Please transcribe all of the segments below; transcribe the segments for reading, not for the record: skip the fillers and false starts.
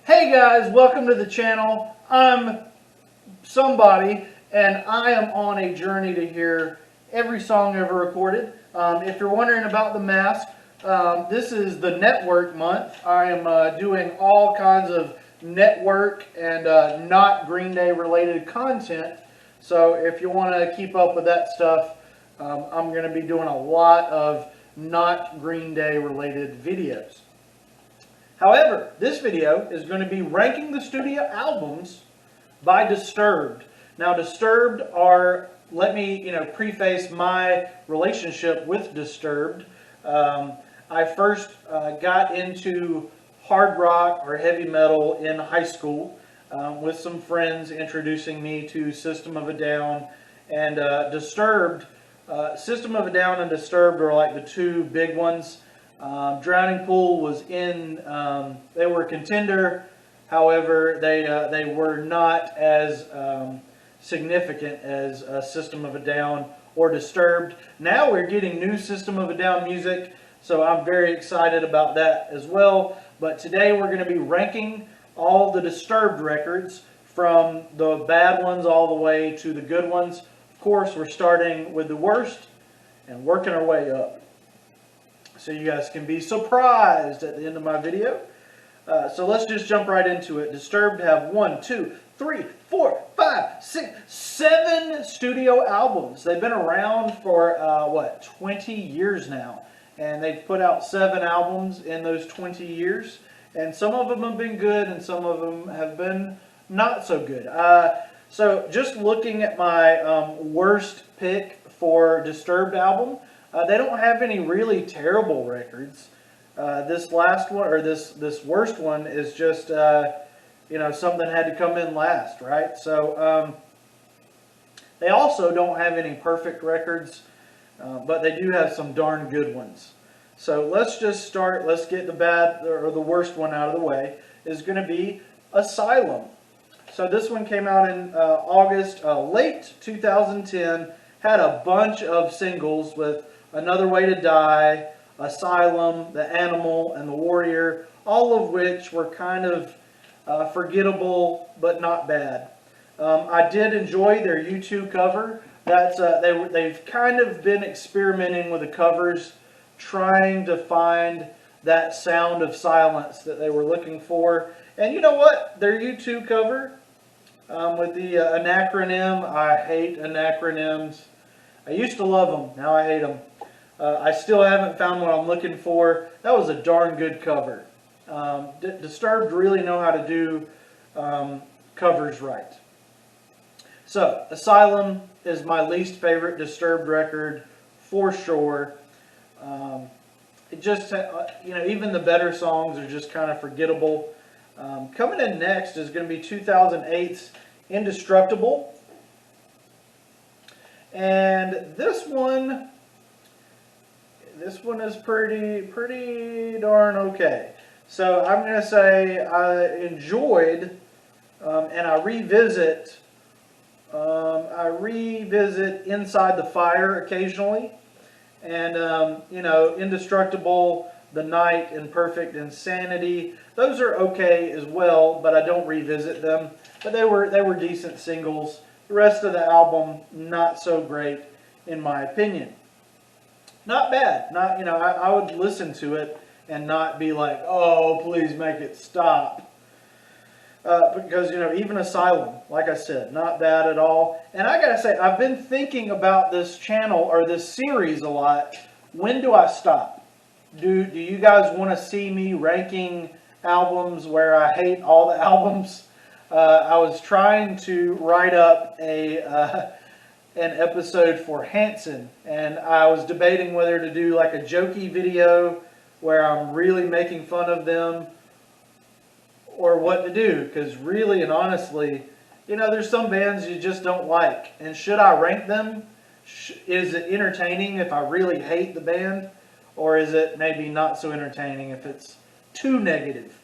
Hey guys, welcome to the channel. I'm somebody and I am on a journey to hear every song ever recorded. If you're wondering about the mask, this is the network month. I am doing all kinds of network and not Green Day related content. So if you want to keep up with that stuff, I'm going to be doing a lot of not Green Day related videos. However, this video is going to be ranking the studio albums by Disturbed. Now, Disturbed are, let me preface my relationship with Disturbed. I first got into hard rock or heavy metal in high school with some friends introducing me to System of a Down and Disturbed. System of a Down and Disturbed are like the two big ones. Drowning Pool was in, they were a contender, however, they were not as significant as System of a Down or Disturbed. Now we're getting new System of a Down music, so I'm very excited about that as well. But today we're going to be ranking all the Disturbed records from the bad ones all the way to the good ones. Of course, we're starting with the worst and working our way up, so you guys can be surprised at the end of my video. So let's just jump right into it. Disturbed have 1, 2, 3, 4, 5, 6, 7 studio albums. They've been around for, 20 years now. And they've put out 7 albums in those 20 years. And some of them have been good and some of them have been not so good. So just looking at my worst pick for Disturbed album, they don't have any really terrible records. This last one, or this worst one, is just something had to come in last, right? So they also don't have any perfect records, but they do have some darn good ones. So let's just start. Let's get the bad or the worst one out of the way. Is going to be Asylum. So this one came out in August, late 2010. Had a bunch of singles with Another Way to Die, Asylum, The Animal, and The Warrior, all of which were kind of forgettable but not bad. I did enjoy their U2 cover. That's they've kind of been experimenting with the covers, trying to find that sound of silence that they were looking for. And you know what? Their U2 cover with the anacronym. I hate anacronyms. I used to love them. Now I hate them. I still haven't found what I'm looking for. That was a darn good cover. Disturbed really know how to do covers right. So, Asylum is my least favorite Disturbed record for sure. It just, even the better songs are just kind of forgettable. Coming in next is going to be 2008's Indestructible. And this one is pretty darn okay. So I'm going to say I enjoyed, and I revisit Inside the Fire occasionally, and Indestructible, The Night, and Perfect Insanity. Those are okay as well, but I don't revisit them. But they were decent singles. The rest of the album, not so great, in my opinion. Not bad. Not I would listen to it and not be like, oh, please make it stop. Because even Asylum, like I said, not bad at all. And I gotta say, I've been thinking about this channel or this series a lot. When do I stop? Do you guys want to see me ranking albums where I hate all the albums? I was trying to write up an episode for Hanson, and I was debating whether to do like a jokey video where I'm really making fun of them or what to do, because really and honestly, there's some bands you just don't like, and should I rank them? Is it entertaining if I really hate the band, or is it maybe not so entertaining if it's too negative?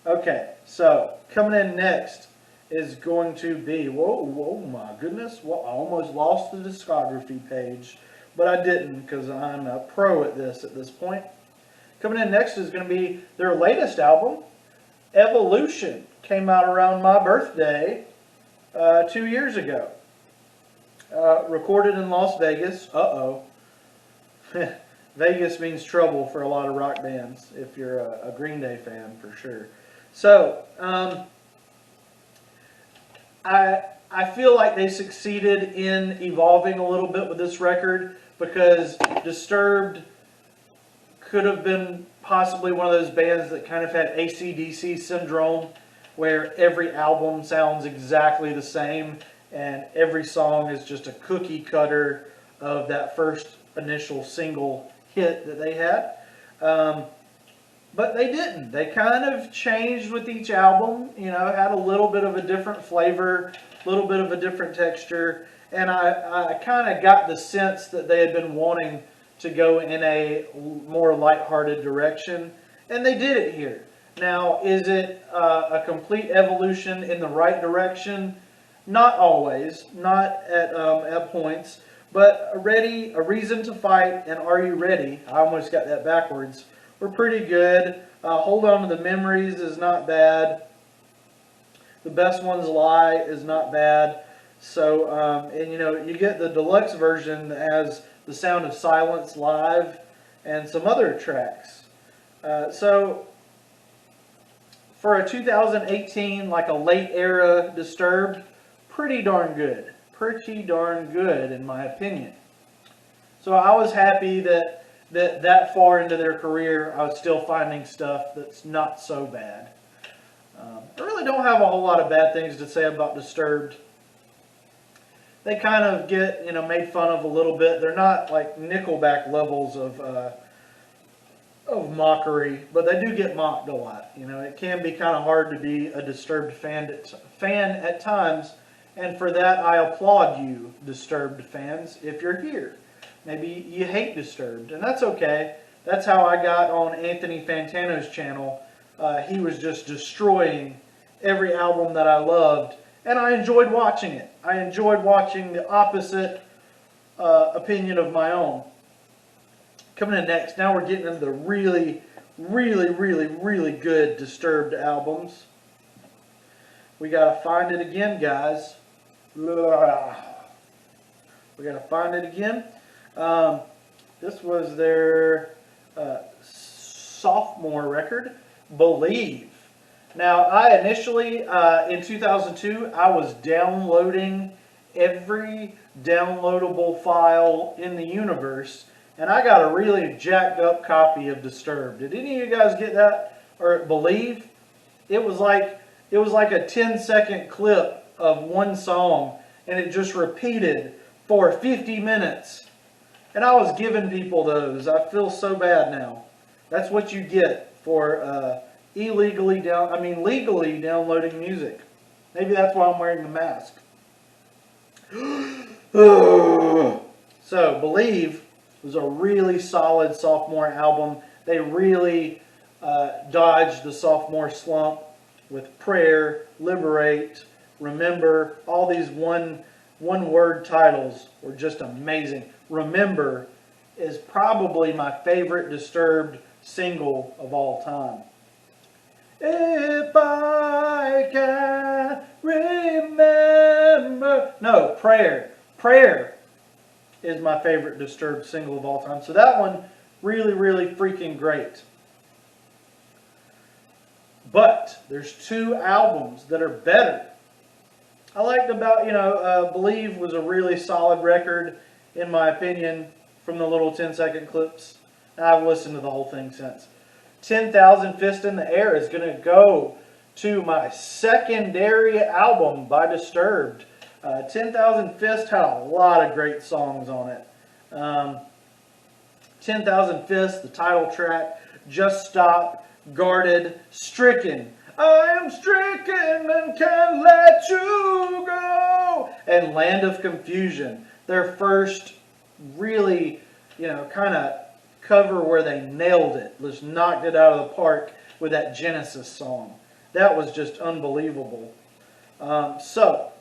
Okay, so coming in next is going to be, whoa my goodness, well, I almost lost the discography page, but I didn't because I'm a pro at this point. Coming in next is going to be their latest album, Evolution came out around my birthday 2 years ago. Recorded in Las Vegas. Uh-oh. Vegas means trouble for a lot of rock bands, if you're a Green Day fan, for sure. So, I feel like they succeeded in evolving a little bit with this record, because Disturbed could have been possibly one of those bands that kind of had AC/DC syndrome, where every album sounds exactly the same and every song is just a cookie cutter of that first initial single hit that they had. But they didn't. They kind of changed with each album, had a little bit of a different flavor, a little bit of a different texture, and I kind of got the sense that they had been wanting to go in a more lighthearted direction, and they did it here. Now, is it a complete evolution in the right direction? Not always, not at points, but A Reason to Fight and Are You Ready? I almost got that backwards. We're pretty good. Hold On to the Memories is not bad. The Best Ones Lie is not bad. So, and you get the deluxe version that has The Sound of Silence live and some other tracks. So, for a 2018, like a late era Disturbed, pretty darn good. Pretty darn good, in my opinion. So I was happy that far into their career, I was still finding stuff that's not so bad. I really don't have a whole lot of bad things to say about Disturbed. They kind of get, made fun of a little bit. They're not like Nickelback levels of mockery, but they do get mocked a lot. It can be kind of hard to be a Disturbed fan at times, and for that I applaud you, Disturbed fans, if you're here. Maybe you hate Disturbed, and that's okay. That's how I got on Anthony Fantano's channel. He was just destroying every album that I loved, and I enjoyed watching it. I enjoyed watching the opposite opinion of my own. Coming in next, now we're getting into the really, really, really, really good Disturbed albums. We gotta find it again, guys. We gotta find it again. This was their sophomore record, Believe. Now, I initially, in 2002, I was downloading every downloadable file in the universe, and I got a really jacked up copy of Disturbed. Did any of you guys get that? Or Believe? It was like a 10-second clip of one song, and it just repeated for 50 minutes. And I was giving people those. I feel so bad now. That's what you get for legally downloading music. Maybe that's why I'm wearing the mask. So, Believe was a really solid sophomore album. They really dodged the sophomore slump with Prayer, Liberate, Remember. All these one-word titles were just amazing. Remember is probably my favorite Disturbed single of all time. If I can remember. No, Prayer. Prayer is my favorite Disturbed single of all time. So that one, really, really freaking great. But there's two albums that are better. I liked about, Believe was a really solid record, in my opinion, from the little 10-second clips. And I've listened to the whole thing since. 10,000 Fist in the Air is going to go to my secondary album by Disturbed. 10,000 Fist had a lot of great songs on it. 10,000 Fist, the title track, Just Stop, Guarded, Stricken. I am stricken and can't let you go. And Land of Confusion, their first really, kind of cover where they nailed it. Just knocked it out of the park with that Genesis song. That was just unbelievable. So,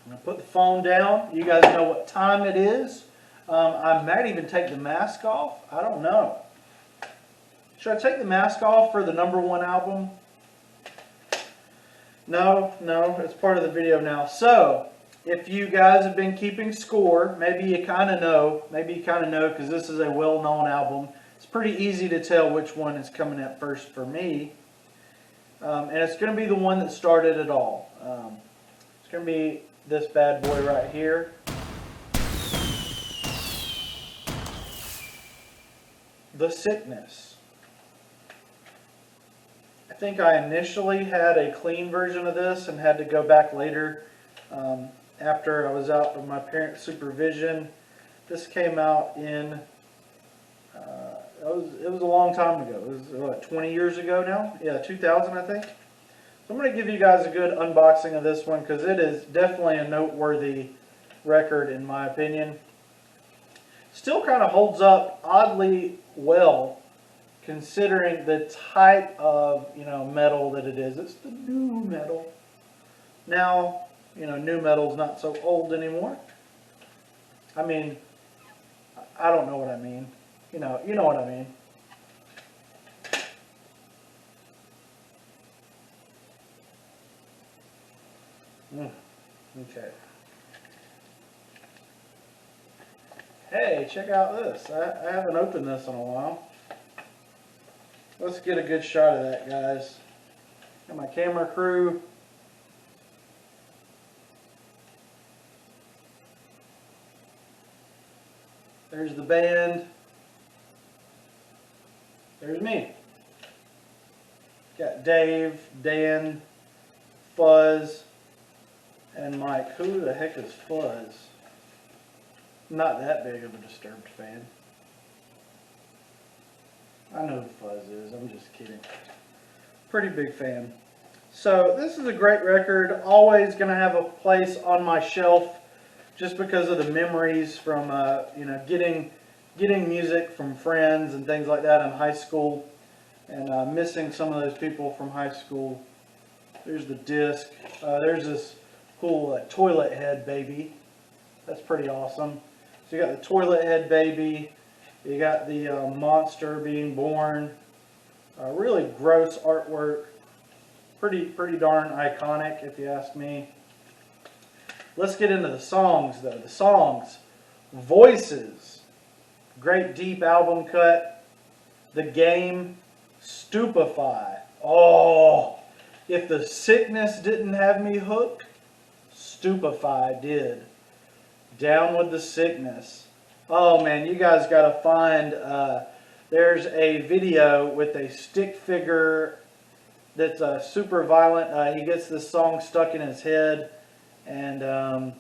I'm going to put the phone down. You guys know what time it is. I might even take the mask off. I don't know. Should I take the mask off for the #1 album? No, it's part of the video now. So, if you guys have been keeping score, maybe you kind of know because this is a well-known album. It's pretty easy to tell which one is coming at first for me. And it's going to be the one that started it all. It's going to be this bad boy right here. The Sickness. I think I initially had a clean version of this and had to go back later after I was out of my parents' supervision. This came out in, it was a long time ago. It was, what, 20 years ago now? Yeah, 2000, I think. So I'm going to give you guys a good unboxing of this one because it is definitely a noteworthy record in my opinion. Still kind of holds up oddly well considering the type of, metal that it is. It's the new metal. Now, new metal's not so old anymore. I mean, I don't know what I mean. You know what I mean. Okay. Hey, check out this. I haven't opened this in a while. Let's get a good shot of that, guys. Got my camera crew. There's the band. There's me. Got Dave, Dan, Fuzz, and Mike. Who the heck is Fuzz? Not that big of a Disturbed fan. I know who Fuzz is. I'm just kidding. Pretty big fan. So this is a great record. Always going to have a place on my shelf just because of the memories from getting music from friends and things like that in high school, and missing some of those people from high school. There's the disc. There's this cool toilet head baby. That's pretty awesome. So you got the toilet head baby. You got the monster being born. Really gross artwork. Pretty darn iconic, if you ask me. Let's get into the songs, though. The songs. Voices. Great deep album cut. The Game. Stupefy. Oh, if The Sickness didn't have me hooked, Stupefy did. Down with the Sickness. Oh man, you guys gotta find, there's a video with a stick figure that's super violent. He gets this song stuck in his head, and no,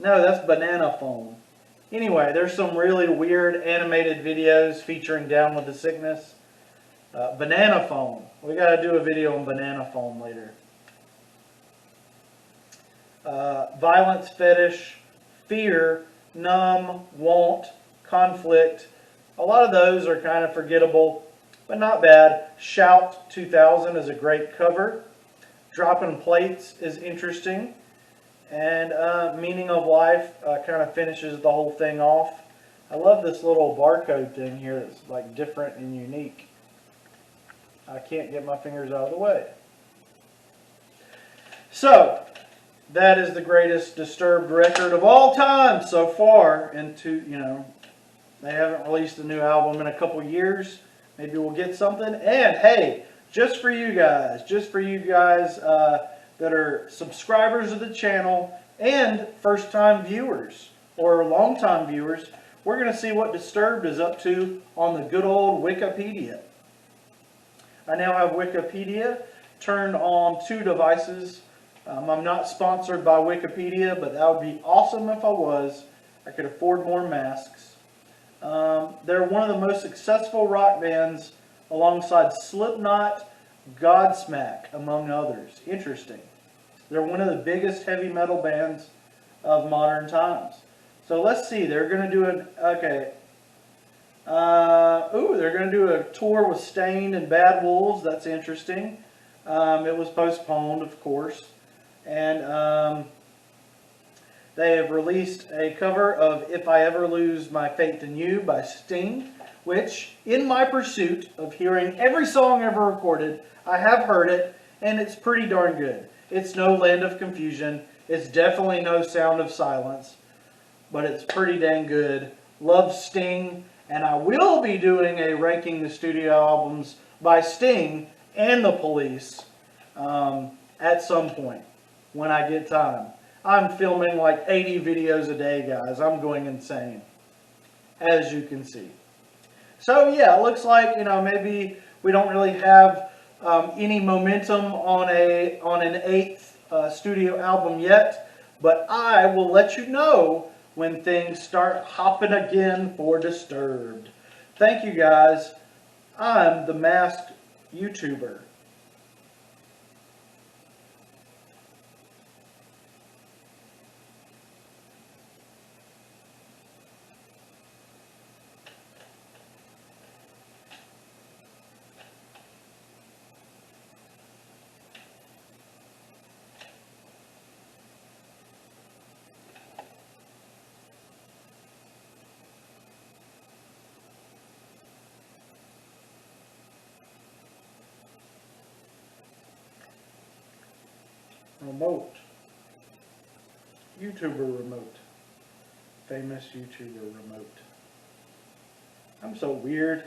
that's Banana Phone. Anyway, there's some really weird animated videos featuring Down with the Sickness. Banana Phone. We gotta do a video on Banana Phone later. Violence Fetish, Fear, Numb, Want, Conflict. A lot of those are kind of forgettable, but not bad. Shout 2000 is a great cover. Dropping Plates is interesting. And Meaning of Life kind of finishes the whole thing off. I love this little barcode thing here that's like different and unique. I can't get my fingers out of the way. So, that is the greatest Disturbed record of all time so far. They haven't released a new album in a couple years. Maybe we'll get something. And hey, just for you guys that are subscribers of the channel and first-time viewers or long-time viewers, we're going to see what Disturbed is up to on the good old Wikipedia. I now have Wikipedia turned on 2 devices. I'm not sponsored by Wikipedia, but that would be awesome if I was. I could afford more masks. They're one of the most successful rock bands alongside Slipknot, Godsmack, among others. Interesting. They're one of the biggest heavy metal bands of modern times. So let's see. They're going to do they're going to do a tour with Stained and Bad Wolves. That's interesting. It was postponed, of course. And they have released a cover of If I Ever Lose My Faith in You by Sting, which, in my pursuit of hearing every song ever recorded, I have heard it, and it's pretty darn good. It's no Land of Confusion. It's definitely no Sound of Silence, but it's pretty dang good. Love Sting, and I will be doing a ranking the studio albums by Sting and the Police at some point when I get time. I'm filming like 80 videos a day, guys. I'm going insane, as you can see. So yeah, it looks like, maybe we don't really have any momentum on an eighth studio album yet, but I will let you know when things start hopping again for Disturbed. Thank you guys. I'm the Masked YouTuber. Remote. YouTuber remote. Famous YouTuber remote. I'm so weird.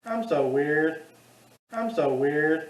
I'm so weird. I'm so weird.